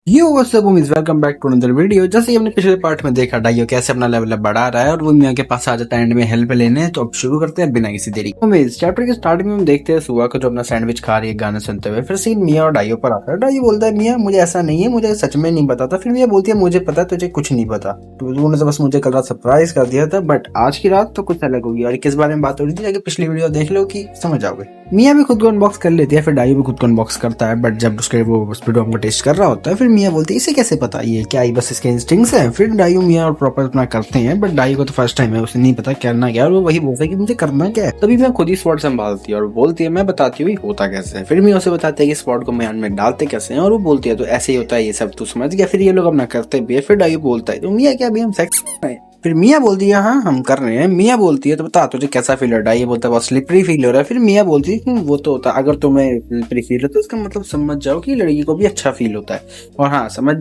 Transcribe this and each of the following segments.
Yo what's up movies, welcome back to another video. जैसे हमने पिछले पार्ट में देखा डाइयो कैसे अपना लेवल अप बढ़ा रहा है और वो मियां के पास आ जाता है एंड में हेल्प लेने। तो अब शुरू करते हैं बिना किसी देरी के। इस चैप्टर के स्टार्टिंग में हम देखते हैं सुबह को जो अपना सैंडविच खा रही है गाना सुनते हुए। फिर सीन मियां और डाइयो पर आता है। डाइयो बोलता है मियां मुझे ऐसा नहीं है, मुझे सच में नहीं पता था। फिर मियां बोलती है मुझे पता है, तुझे कुछ नहीं पता, तूने तो बस मुझे कल रात सरप्राइज कर दिया था, बट आज की रात तो कुछ अलग होगी। और किस बारे में बात हो रही थी जाके पिछली वीडियो देख लो कि समझ आओगे। मियां भी खुद को अनबॉक्स कर लेती है, फिर डाइयो भी खुद को अनबॉक्स करता है, बट जब उसके वो स्पीडोम को टेस्ट कर रहा होता है फिर मियां बोलती है इसे कैसे पता, ये क्या ही बस इसके इंस्टिंक्ट्स हैं। फिर डाइयो मियां और प्रॉपर अपना करते हैं, बट डाइयो को तो फर्स्ट टाइम है, उसे नहीं पता करना क्या, और वो वही बोलता है कि मुझे करना क्या है। तभी मैं खुद ही स्वॉर्ड संभालती है और बोलती है मैं बताती हूँ होता कैसे है। फिर मियां उसे बताते हैं कि स्वॉर्ड को म्यान में डालते कैसे हैं, और वो बोलती है तो ऐसे ही होता है, ये सब तू समझ गया। फिर ये लोग अपना करते भी है। फिर डाइयो बोलता है तो मियां क्या अभी हम सेक्स कर रहे हैं? फिर मियां बोलती है हाँ हम कर रहे हैं। मियां बोलती है तो बता तुझे कैसा फील हो रहा है? ये बोलता है बहुत स्लिपरी फील हो रहा है। फिर मियां बोलती है वो तो होता है, अगर तुम्हें स्लिपरी फील हो तो इसका मतलब समझ जाओ कि लड़की को भी अच्छा फील होता है, और हाँ समझ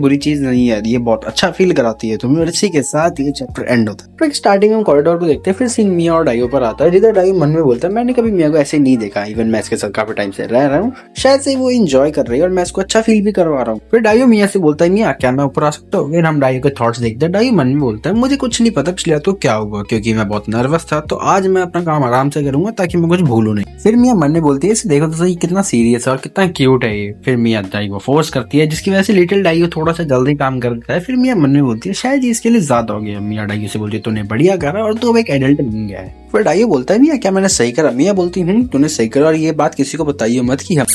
बुरी चीज नहीं है, ये बहुत अच्छा फील कराती है तुम्हें। और इसी के साथ ये चैप्टर एंड होता है। तो स्टार्टिंग में कॉरिडोर को देखते हैं, फिर सीन मियां और डाइयो पर आता है, जिधर डाइयो मन में बोलता है मैंने कभी मियां को ऐसे नहीं देखा, इवन मैं इसके साथ काफी टाइम से रह रहा हूँ, शायद से वो एंजॉय कर रही है और मैं इसको अच्छा फील भी करवा रहा हूँ। फिर डाइयो मियां से बोलता है मियां क्या मैं ऊपर आ सकता हूँ? फिर हम डाइयो के थॉट्स देखते हैं। डाइयो मन में बोलता है मुझे कुछ नहीं पता पिछले रात को क्या हुआ, क्योंकि मैं बहुत नर्वस था, तो आज मैं अपना काम आराम से करूंगा ताकि मैं कुछ भूलूं नहीं। फिर मियां मन में बोलती है इसे देखो तो सही कितना सीरियस है और कितना क्यूट है ये। फिर मियां डाइयो को फोर्स करती है, जिसकी वजह से लिटिल डाइयो थोड़ा सा जल्दी काम कर देता है। फिर मियां मन में बोलती है शायद ये इसके लिए ज्यादा हो गया। मियां डाइयो से बोलती है तूने बढ़िया करा और तू अब एक एडल्ट बन गया है। फिर डाइयो बोलता है मियां क्या मैंने सही करा? मियां बोलती तूने सही करा और ये बात किसी को बताइए मत कि हम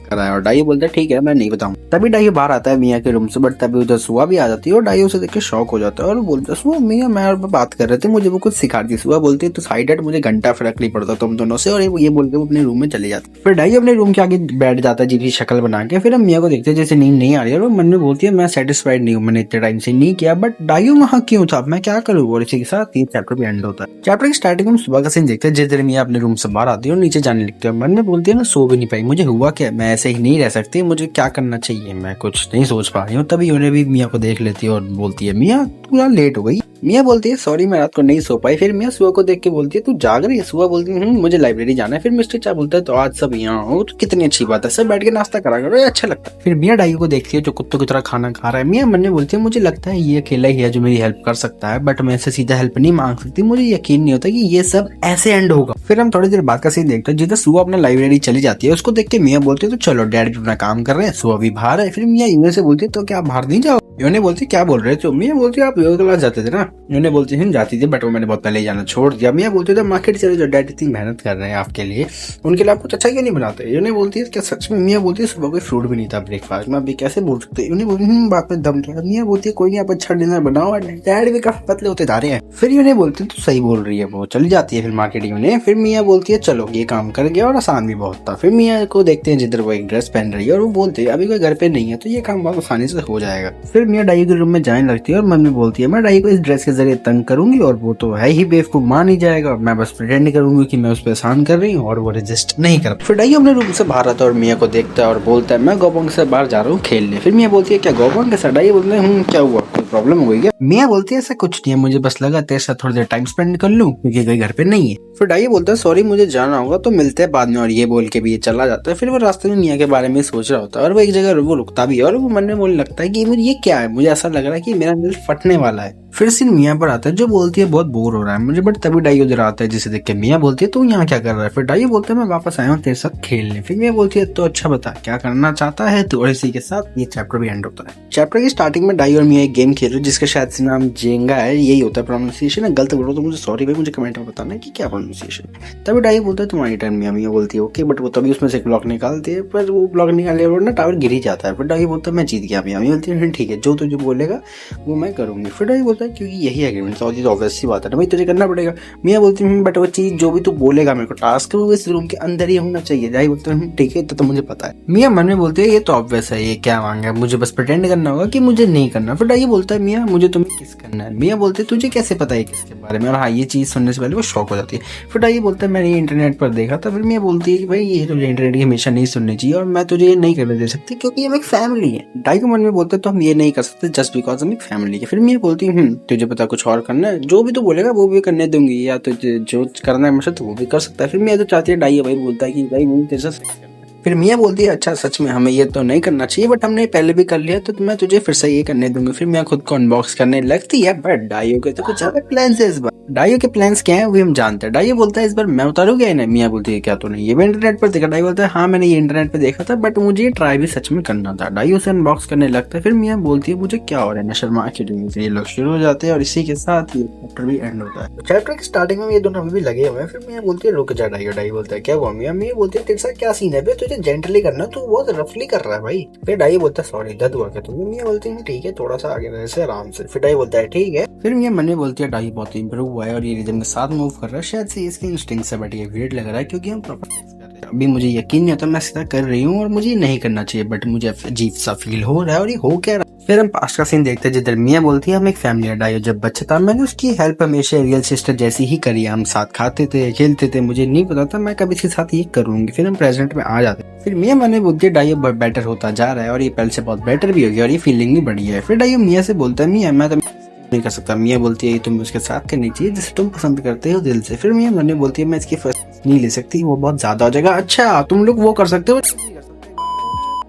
करा है। और डाइयो बोलता है ठीक है मैं नहीं बताऊं। तभी डाइयो बाहर आता है मियां के रूम से, बट तभी उधर सुआ भी आ जाती है और डाइयो उसे देख के शॉक हो जाता है और बोलता है सुआ मियां मैं और बात कर रहे थे, मुझे वो कुछ सिखा दी। सुआ बोलती है तो साइड हट, मुझे घंटा फर्क नहीं पड़ता तुम दोनों से, और ये बोल के वो अपने रूम में चले जाते हैं। फिर डाइयो अपने रूम के आगे बैठ जाता है अजीब सी शक्ल बना के। फिर हम मियां को देखते हैं जैसे नींद नहीं आ रही है और वो मन में बोलती है मैं सेटिस्फाइड नहीं हूँ, मैंने इतने टाइम से नहीं किया, बट डाइयो वहाँ क्यों था, मैं क्या करूँ? और इसी के साथ ये चैप्टर भी एंड होता है। चैप्टर की स्टार्टिंग में सुबह का सीन देखते हैं, जिस दिन मियां अपने रूम से बाहर आती है और नीचे जाने लगती है। मन में बोलती है ना सो भी नहीं पाई, मुझे हुआ क्या, मैं ऐसे ही नहीं रह सकती, मुझे क्या करना चाहिए, मैं कुछ नहीं सोच पा रही हूँ। तभी उन्हें भी मियां को देख लेती है और बोलती है मियां तू यार लेट हो गई। मियां बोलती है सॉरी मैं रात को नहीं सो पाई। फिर मियां सुआ को देख के बोलती है तू जाग रही है? सुआ बोलती है मुझे लाइब्रेरी जाना है। फिर मिस्टर चा बोलता है तो आज सब यहाँ हो तो कितनी अच्छी बात है, सब बैठ के नाश्ता करा करो, अच्छा लगता है। फिर मियां डाइयो को देखती है जो कुत्तों की तरह खाना खा रहा है। मियां मन में बोलती है मुझे लगता है ये अकेला ही है जो मेरी हेल्प कर सकता है, बट मैं इससे सीधा हेल्प नहीं मांग सकती, मुझे यकीन नहीं होता कि ये सब ऐसे एंड होगा। फिर हम थोड़ी देर बाद का सीन देखते हैं जिधर सुआ अपने लाइब्रेरी चली जाती है। उसको देख के मियां बोलती है तो चलो डैडी अपना काम कर रहे हैं, सुआ भी बाहर है। फिर मियां यूने से बोलती है तो क्या आप बाहर नहीं जाओ? यूने बोलती क्या बोल रहे थे? मियां बोलती है आप योगा क्लास जाते थे ना? यूने बोलती है जाती थी, बट वो मैंने बहुत पहले ही जाना छोड़ दिया। मियां बोलते थे मार्केट चले जो डैडी इतनी मेहनत कर रहे हैं आपके लिए, उनके लिए आप कुछ अच्छा क्यों नहीं बनाते? यूने बोलती है क्या सच में? मियां बोलती है सुबह कोई फ्रूट भी नहीं था ब्रेकफास्ट में, अभी कैसे बोल सकते? यूने बोलती बात में दम नहीं। मियां बोलती है कोई नहीं आप अच्छा डिनर बनाओ, डैडी भी काफी पतले होते जा रहे हैं। फिर यूने बोलती है तो सही बोल रही है, वो चली जाती है फिर मार्केट यूने। फिर मियां बोलती है चलो ये काम कर गया और आसान भी बहुत था। फिर मियां को देखते हैं जिधर वो एक ड्रेस पहन रही है और वो बोलते हैं अभी कोई घर पे नहीं है तो ये काम बहुत आसानी से हो जाएगा। फिर मियां डाइयो के रूम में जाने लगती है और मन में बोलती है मैं डाइयो को इस ड्रेस के जरिए तंग करूंगी और वो तो है ही बेवकूफ, मान ही जाएगा, मैं बस प्रिटेंड करूंगी कि मैं उस पर एहसान कर रही हूँ और वो रजिस्ट नहीं कर। फिर डाइयो अपने रूम से बाहर आता है और मियां को देखता है और बोलता है मैं गोबोंग से बाहर जा रहा हूँ खेलने। फिर मियां बोलती है क्या गोबोंग के साथ? डाइयो बोलते हैं क्या हुआ, कोई प्रॉब्लम हो गई क्या? मियां बोलती है ऐसा कुछ नहीं है, मुझे बस लगा तेरे साथ थोड़ी देर टाइम स्पेंड कर लूं क्योंकि कोई घर पे नहीं है। फिर डाइयो बोलता है सॉरी मुझे जाना होगा तो मिलते हैं बाद में, और ये बोल के भी ये चला जाता है। फिर वो रास्ते में मियां के बारे में सोच रहा होता है और वो एक जगह वो रुकता भी है और वो मन में बोलने लगता है कि मुझे ये क्या है, मुझे ऐसा लग रहा है कि मेरा दिल फटने वाला है। फिर सीन मियां पर आता है जो बोलती है बहुत बोर हो रहा है मुझे, बट तभी डाइयो उधर आता है जिसे देख के मियां बोलती है तू यहाँ क्या कर रहा है? फिर डाइयो बोलता है मैं वापस आया हूँ तेरे साथ खेलने। फिर मियां बोलती है तो अच्छा बता क्या करना चाहता है तू? और इसी के साथ ये चैप्टर भी एंड होता है। चैप्टर की स्टार्टिंग में डाइयो और मियां एक गेम खेल रहे जिसका शायद से नाम जेंगा है, यही होता है प्रोनाउंसिएशन है, गलत बोलो तो मुझे सॉरी भाई, मुझे कमेंट में बताना है कि क्या प्रोनाउंसिएशन। तभी डाइयो बोलता है तुम्हारी टर्न। मियां बोलती है ओके, बट वो तभी उसमें से एक ब्लॉक निकालती है, पर वो ब्लॉक निकाले और ना टावर गिर ही जाता है। फिर डाइयो बोलता है मैं जीत गया। मियां बोलती है ठीक है जो तुझे बोलेगा वो मैं करूंगी। फिर डाइयो बोलता है क्योंकि यही एग्रीमेंट तो ऑब्वियस सी बात है ना भाई, तुझे करना पड़ेगा। मियां बोलती हूँ बट वो चीज जो भी तू बोलेगा मेरे को टास्क वो इस रूम के अंदर ही होना चाहिए। डाइयो बोलता है ठीक है तो मुझे पता है। मियां मन में बोलती है ये तो ऑब्वियस है, ये क्या मांगा, मुझे बस प्रिटेंड करना होगा कि मुझे नहीं करना। फिर डाइयो बोलता है मियां मुझे तुम्हें किस करना है? मियां बोलते तुझे कैसे पता है किसके बारे में? और हाँ ये चीज सुनने से पहले वो शॉक हो जाती है। फिर डाइयो बोलता है मैंने ये इंटरनेट पर देखा था। फिर मियां बोलती है कि भाई ये तुझे इंटरनेट की हमेशा नहीं सुननी चाहिए और मैं तुझे ये नहीं करने दे सकती क्योंकि हम एक फैमिली है। डाइयो मन में बोलते तो हम ये नहीं कर सकते जस्ट बिकॉज हम एक फैमिली है। फिर मियां बोलती है तुझे पता कुछ और करना है, जो भी तू बोलेगा वो भी करने दूंगी, या तो जो करना है मुझसे तो वो भी कर सकता है। फिर मैं तो चाहती है डाइयो भाई बोलता है कि भाई मुझे तेरे साथ फिर मियाँ बोलती है अच्छा सच में हमें ये तो नहीं करना चाहिए, बट हमने पहले भी कर लिया तो मैं तुझे फिर से ये करने दूंगी। फिर मियाँ खुद को अनबॉक्स करने लगती है, बट डाइयो के तो कुछ अलग प्लान्स है इस बार। डाइयो के प्लान्स क्या है वो हम जानते हैं। डाइयो बोलता है इस बार मैं उतारूंगा इन्हें। मियाँ बोलती है क्या तूने ये भी इंटरनेट पर देखा? डाइयो बोलता है हाँ मैंने ये इंटरनेट पे देखा था, बट मुझे ये ट्राई भी सच में करना था। डाइयो से अनबॉक्स करने लगता है। फिर मियाँ बोलती है मुझे क्या हो रहा है ना शर्मा के लिए। ये लोग शुरू हो जाते हैं और इसी के साथ ये चैप्टर भी एंड होता है। चैप्टर की स्टार्टिंग में ये दोनों अभी भी लगे हुए हैं। फिर मियाँ बोलती है रुक जा डाइयो। डाइयो बोलता है क्या हुआ मियाँ? मियाँ बोलती है तेरे साथ क्या सीन है बे, तुझे जेंटली करना, तू बहुत रफली कर रहा है भाई। फिर डाइयो बोलता है सॉरी दर्द हुआ क्या तुम्हें? मियाँ बोलती है ठीक है थोड़ा सा आगे रहने से आराम से। फिर डाइयो बोलता है ठीक है। फिर मियाँ मन में बोलती है डाइयो बहुत इंप्रूव हुआ है और ये रिदम के साथ मूव कर रहा है, शायद से इसके इंस्टिंक्ट से, बट ये वियर्ड लग रहा है क्योंकि हम प्रॉपर कर रहे हैं। अभी मुझे यकीन नहीं होता मैं सीधा कर रही हूँ और मुझे नहीं करना चाहिए, बट मुझे अजीब सा फील हो रहा है और ये हो क्या रहा है। फिर हम पास्ट का सीन देखते हैं जिधर मियाँ बोलती है हम एक फैमिली है। डाइयो जब बच्चा था मैंने उसकी हेल्प हमेशा रियल सिस्टर जैसी ही करी है, हम साथ खाते थे खेलते थे, मुझे नहीं पता था मैं कभी इसके साथ ये करूंगी। फिर हम प्रेजेंट में आ जाते हैं। फिर मियाँ मन में बोलती है डाइयो बेटर होता जा रहा है और ये पहले से बहुत बेटर भी हो गया और ये फीलिंग भी बढ़िया है। फिर डाइयो मियाँ से बोलता है मियाँ मैं तो नहीं कर सकता। मियाँ बोलती है तुम उसके साथ करनी चाहिए जिसे तुम पसंद करते हो दिल से। फिर मियाँ मन में बोलती है मैं इसकी फर्स्ट नहीं ले सकती, वो बहुत ज्यादा हो जाएगा। अच्छा तुम लोग वो कर सकते हो।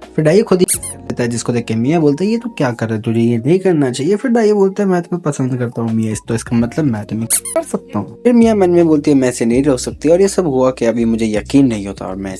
फिर डाइयो खुद ही कर लेता है जिसको देख के मियाँ बोलता है ये तो क्या कर रहे तुझे ये नहीं करना चाहिए। फिर डाइयो बोलता है मैं तुम्हें पसंद करता हूँ मियाँ, तो इसका मतलब मैं तुम्हें कर सकता हूँ। फिर मियाँ मन में बोलती है मैं ऐसे नहीं रह सकती और ये सब हुआ कि अभी मुझे यकीन नहीं होता और मैं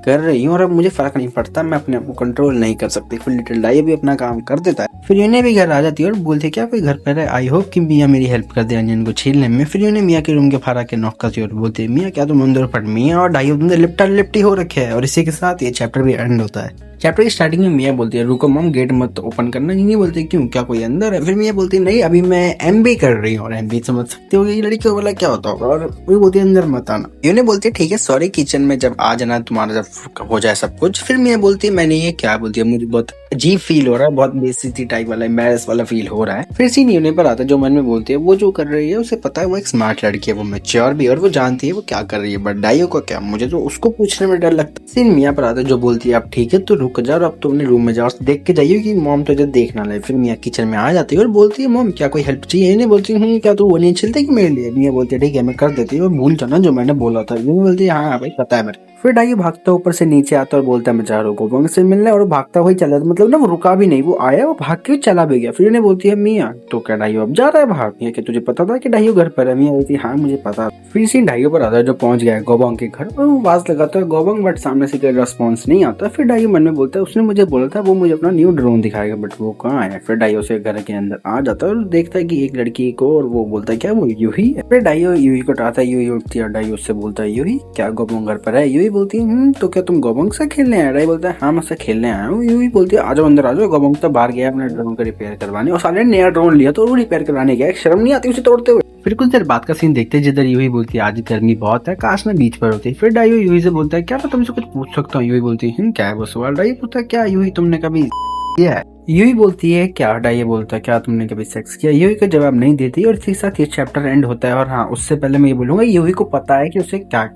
कर रही हूँ और अब मुझे फर्क नहीं पड़ता, मैं अपने आप को कंट्रोल नहीं कर सकती। फिर लिटिल डाइयो भी अपना काम कर देता है। फिर यूने भी घर आ जाती है और बोलती है क्या कोई घर पर है? आई होप कि मियाँ मेरी हेल्प कर दे अंजन को छीलने में। फिर यूने मियाँ के रूम के फारा के नॉक करती है और बोलती है मियाँ क्या तुम अंदर पड़? मियाँ और डाइयो तुमने लिपटा लिपटी हो रखे है और इसी के साथ ये चैप्टर भी एंड होता है। चैप्टर की स्टार्टिंग में मियाँ बोलती है रुको मम गेट मत ओपन करना। नहीं बोलती क्यों क्या कोई अंदर है? फिर मियाँ बोलती है नहीं अभी मैं एमबी कर रही हूँ और एमबी समझ सकती हो ये लड़की वाला क्या होता होगा, और वो बोलती है अंदर मत आना। यूने बोलती है ठीक है सॉरी किचन में जब आ जाना तुम्हारा जब हो जाए सब कुछ। फिर मियाँ बोलती है मैंने ये क्या बोलती है मुझे बहुत अजीब फील हो रहा है, बहुत बेइज्जती टाइप वाला एम्बैरेस वाला फील हो रहा है। फिर सीन यूने पर आता है जो मन में बोलती है वो जो कर रही है उसे पता है वो एक स्मार्ट लड़की है, वो मैच्योर भी और वो जानती है वो क्या कर रही है, बट डाइयो को क्या मुझे तो उसको पूछने में डर लगता है। सीन मियाँ पर आता है जो बोलती है अब ठीक है तो रुक जाओ अब तुमने रूम में जाओ देख के जाइए कि मॉम तुझे देखना लगे। फिर मियाँ किचन में आ जाती है और बोलती है मॉम क्या कोई हेल्प चाहिए? नहीं बोलती हूँ क्या तू वो नहीं चलते कि मेरे लिए? मियाँ बोलती है ठीक है मैं कर देती हूँ और भूल जाना जो मैंने बोला था। ये बोलती है हाँ भाई पता है मेरे। फिर डाइयो भागता ऊपर से नीचे आता और बोलता है मैं जा रहा हूँ गोबंग से मिलने, और भागता हुआ चला मतलब ना वो रुका भी नहीं, वो आया वो भाग के चला भी गया। फिर उन्हें बोलती है मियाँ तो क्या डाइयो अब जा रहा है भाग? मियाँ कि तुझे पता था कि डाइयो घर पर है? मियाँ बोलती है हाँ मुझे पता। फिर सीन डाइयो पर आता है जो पहुंच गया है गोबंग के घर और वो आवाज लगाता है गोबंग, बट सामने से कोई रेस्पॉन्स नहीं आता। फिर डाइयो मन में बोलता है उसने मुझे बोला था वो मुझे अपना न्यू ड्रोन दिखाएगा, बट वो कहाँ है? फिर डाइयो से घर के अंदर आ जाता है और देखता है कि एक लड़की को, और वो बोलता है क्या वो यूही है? फिर डाइयो यूही को उठाता है, यूही उठती है और डाइयो उससे बोलता है यूही क्या गोबंग घर पर है? यूही बोलती है तो क्या तुम गोबंग से खेलने आए? डाइयो बोलता है हाँ मैं से खेलने आया हूँ। यूही बोलती है आ जाओ अंदर आ जाओ। गोबंग तो बाहर गया अपने ड्रोन को रिपेयर करवाने और साले नया ड्रोन लिया तो वो रिपेयर करवाने गया, शर्म नहीं आती उसे तोड़ते हुए। फिर कुछ देर बाद का सीन देखते हैं जिधर यूही बोलती है आज गर्मी बहुत है काश मैं बीच पर होती। फिर डाइयो यूही से बोलता है क्या मैं तुमसे कुछ पूछ सकता हूँ? यूही बोलती है क्या है वो सवाल? डाइयो पूछता है क्या यूही तुमने कभी किया है? यूही बोलती है क्या? डाइयो बोलता है क्या तुमने कभी सेक्स किया? यूही का जवाब नहीं देती और इसी के साथ ये चैप्टर एंड होता है। और हाँ उससे पहले मैं ये बोलूंगा यूही को पता है कि उसे क्या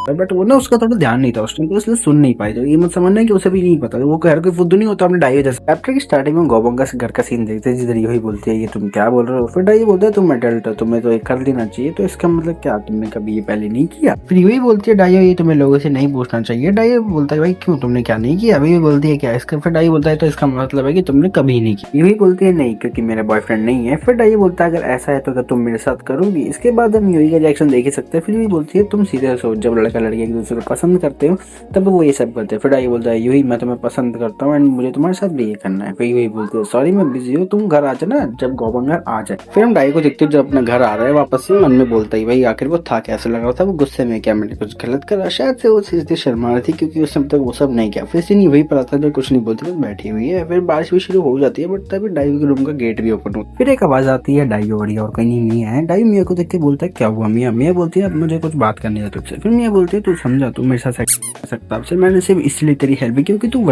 बट वो ना उसका थोड़ा ध्यान नहीं था उस टाइम तो इसलिए सुन नहीं पाई। तो ये मत समझना कि उसे भी नहीं पता, वो हर कोई फुद्दू नहीं होता अपने डाइयो जैसे। चैप्टर की स्टार्टिंग में गोबंग का घर का सीन देखते हैं जिधर यूही बोलती है ये तुम क्या बोल रहे हो? फिर डाइयो बोलता है तुम एडल्ट हो तुम्हें तो ये कर देना चाहिए, तो इसका मतलब क्या तुमने कभी ये पहले नहीं किया? फिर यूही बोलती है डाइयो ये तुम्हें लोगों से नहीं पूछना चाहिए। डाइयो बोलता है भाई क्यों तुमने क्या नहीं किया? अभी बोलती है क्या इसका? फिर डाइयो बोलता है तो इसका मतलब है कि तुमने कभी नहीं किया। यूही बोलती है नहीं क्योंकि मेरा बॉयफ्रेंड नहीं है। फिर डाइयो बोलता है अगर ऐसा है तो क्या तुम मेरे साथ करोगी? इसके बाद हम यूही का रिएक्शन देख ही सकते हैं। फिर यूही बोलती है तुम सीरियस हो? जब लड़का लड़की एक दूसरे को पसंद करते हो तब वो ये सब करते हैं। फिर डाइयो बोलता है यूही मैं तुम्हें पसंद करता हूँ एंड मुझे तुम्हारे साथ भी ये करना है। फिर यूही बोलती है सॉरी मैं बिजी हूँ तुम घर आ जाना जब गोबंग घर आ जाए। फिर हम डाइयो को देखते हैं जब अपना घर आ रहा है वापस से, मन में बोलता है भाई आखिर वो था कैसे लग रहा था, वो गुस्से में क्या मैंने कुछ गलत करा? शायद से वो सीधी शर्मा रही थी क्योंकि उस समय तक वो सब नहीं किया। फिर सीन वही पर आता है जो कुछ नहीं बोलती बस बैठी हुई है। फिर बारिश भी शुरू हो जाती है बट तभी डाइयो के रूम का गेट भी ओपन होता है। फिर एक आवाज आती है डाइयो और कहीं मियाँ है। डाइयो मियाँ को देख के बोलता है क्या हुआ मियाँ? मियाँ बोलती है अब मुझे कुछ बात करनी है तुझसे। फिर मियाँ बोलती है तू समझा तू मेरे साथ सकता से मैंने सिर्फ इसलिए तेरी हेल्प क्योंकि तू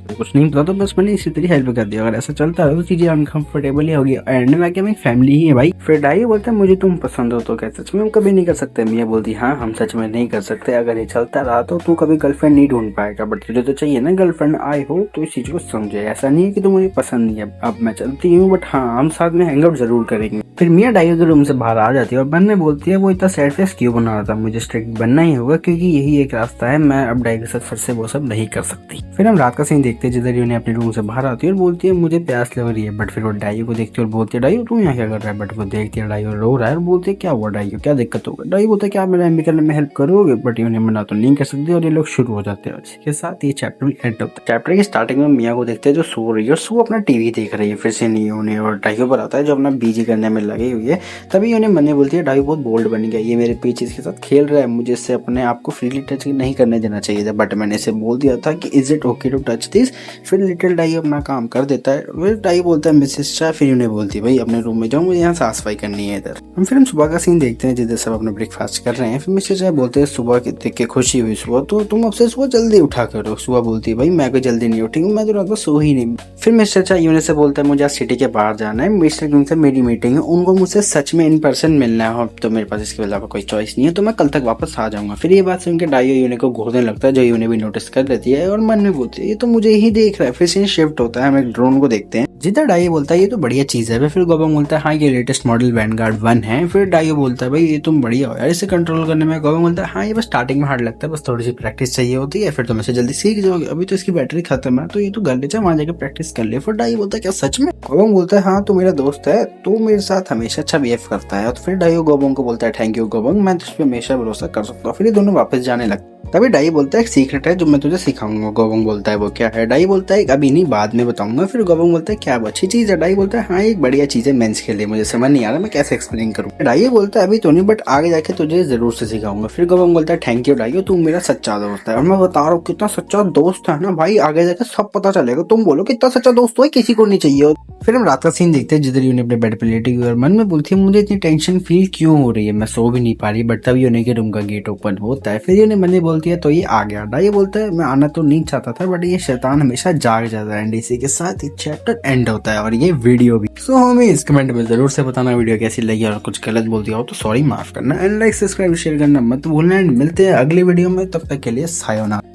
कुछ नहीं पता तो बस मैंने इसी तेरी हेल्प कर दिया। अगर ऐसा चलता है तो चीजें अनकंफर्टेबल ही होगी एंड में क्या मेरी फैमिली ही है भाई। फिर डाइयो बोलता है मुझे तुम पसंद हो तो क्या सच में हम कभी नहीं कर सकते? मियाँ बोलती हाँ हम सच में नहीं कर सकते, अगर ये चलता रहा तो तू कभी गर्लफ्रेंड नहीं ढूंढ पाएगा, बट तुझे तो चाहिए ना गर्लफ्रेंड। आई हो तो इस चीज को समझे, ऐसा नहीं है कि तू मुझे पसंद नहीं है। अब मैं चलती हूँ बट हाँ हम साथ में हैंग आउट जरूर करेंगे। फिर मिया डाइयो के रूम से बाहर आ जाती है और मन में बोलती है वो इतना सैड फेस क्यों बना रहा था, मुझे स्ट्रिक्ट बनना ही होगा क्योंकि यही एक रास्ता है, मैं अब डाइयो के साथ फिर से वो सब नहीं कर सकती। फिर हम रात का सीन देखते हैं जिधर उन्हें अपने रूम से बाहर आती है और बोलती है मुझे प्यास लग रही है, बट फिर वो डाइयो को देखती है और बोलती है डाइयो तू यहाँ क्या कर रहा है, बट वो देखती है डाइयो रो रहा है और बोलती है क्या हुआ डाइयो, क्या दिक्कत होगा। डाइयो बोलता है क्या मेरा एमबी करने में हेल्प करोगे, बट उन्हें मना तो नहीं कर सकती और ये लोग शुरू हो जाते हैं। इसके साथ ये चैप्टर एंड होता है। चैप्टर की स्टार्टिंग में मिया को देखते हैं जो सो रही है और सो अपना टीवी देख रही है। फिर से नहीं उन्हें और डाइयो पर आता है जो अपना बीजी करने में लगी हुई है। तभी उन्हें मन में बोलती है डाइयो बहुत बोल्ड बन गया, ये मेरे पीछे के साथ खेल रहा है, मुझे इससे अपने आप को फ्रीली टच नहीं करने देना चाहिए था, बट मैंने इसे बोल दिया था कि is it okay to touch this. फिर लिटिल डाइयो अपना काम कर देता है। फिर डाइयो बोलता है मिसेस शाह, फिर उन्हें बोलती है भाई अपने रूम में जाओ, मुझे यहाँ साफ सफाई करनी है इधर। फिर हम सुबह का सीन देखते हैं जिधर सब अपना ब्रेकफास्ट कर रहे हैं। फिर मिसेस शाह बोलते हैं सुबह देख के खुशी हुई सुबह, तो तुम अब से सुबह जल्दी उठा करो। सुबह बोलती है भाई मैं कोई जल्दी नहीं उठी, मैं तो रात को सो ही नहीं। फिर मिस्टर शाह यूनिट से बोलता है मुझे आज सिटी के बाहर जाना है, मिस्टर किंग से मेरी मीटिंग है, उनको मुझसे सच में इन पर्सन मिलना है, तो मेरे पास इसके अलावा कोई चॉइस नहीं है, तो मैं कल तक वापस आ जाऊंगा। फिर ये बात सुन के डाइयो यूने को घूरने लगता है जो यूने भी नोटिस कर लेती है और मन में बोलती है ये तो मुझे ही देख रहा है। फिर सीन शिफ्ट होता है, हम एक ड्रोन को देखते हैं जिधर डाइयो बोलता है ये तो बढ़िया चीज है। फिर गोबंग बोलता है हाँ ये लेटेस्ट मॉडल वैनगार्ड 1 है। फिर डाइयो बोलता है भाई ये तुम बढ़िया हो यार इसे कंट्रोल करने में। गोबंग बोलता है हाँ ये बस स्टार्टिंग में हार्ड लगता है, बस थोड़ी सी प्रैक्टिस चाहिए होती है, फिर तुम इसे जल्दी सीख जाओगे, अभी तो इसकी बैटरी खत्म है, तो ये तो घर ले जा वहां जाकर प्रैक्टिस कर ले। फिर डाइयो बोलता है क्या सच में। गोबंग बोलता है हाँ तू मेरा दोस्त है, तो मेरे साथ हमेशा अच्छा बिहेव करता है। और फिर डाइयो गोबंग को बोलता है थैंक यू गोबंग, मैं तुझ पे हमेशा भरोसा कर सकता हूँ। फिर ये दोनों वापस जाने लगते। तभी डाई बोलता है एक सीक्रेट है जो मैं तुझे सिखाऊंगा। गोबंग बोलता है वो क्या है। डाई बोलता है अभी नहीं बाद में बताऊंगा। फिर गोबंग बोलता है क्या वो अच्छी चीज है। डाई बोलता है हाँ एक बढ़िया चीज है मेंस के लिए, मुझे समझ नहीं आ रहा मैं कैसे एक्सप्लेन करूँ। डाई बोलता है अभी तो नहीं बट आगे जाके तुझे जरूर से सिखाऊंगा। फिर गोबंग बोलता है थैंक यू डाई, तू मेरा सच्चा दोस्त है और मैं बता रहा हूँ कितना सच्चा दोस्त है ना भाई, आगे जाके सब पता चलेगा, तुम बोलो कितना सच्चा दोस्त हो किसी को नहीं चाहिए। फिर हम रात का सीन देखते हैं जिधर यूने अपने बेड पे लेटी हुई और मन में बोलती है मुझे इतनी टेंशन फील क्यों हो रही है, मैं सो भी नहीं पा रही। बट तभी यूने के रूम का गेट ओपन होता है। फिर यूने मन में बोलती है तो ये आ गया। डाई बोलता है मैं आना तो नहीं चाहता था बट ये शैतान हमेशा जाग जाता है। एंड इसी के साथ ये चैप्टर एंड होता है और ये वीडियो भी। सो हमें इस कमेंट में जरूर से बताना वीडियो कैसी लगी और कुछ गलत बोल दिया हो तो सॉरी माफ करना। एंड लाइक सब्सक्राइब शेयर करना मत भूलना। एंड मिलते हैं अगली वीडियो में, तब तक के लिए सायोनारा।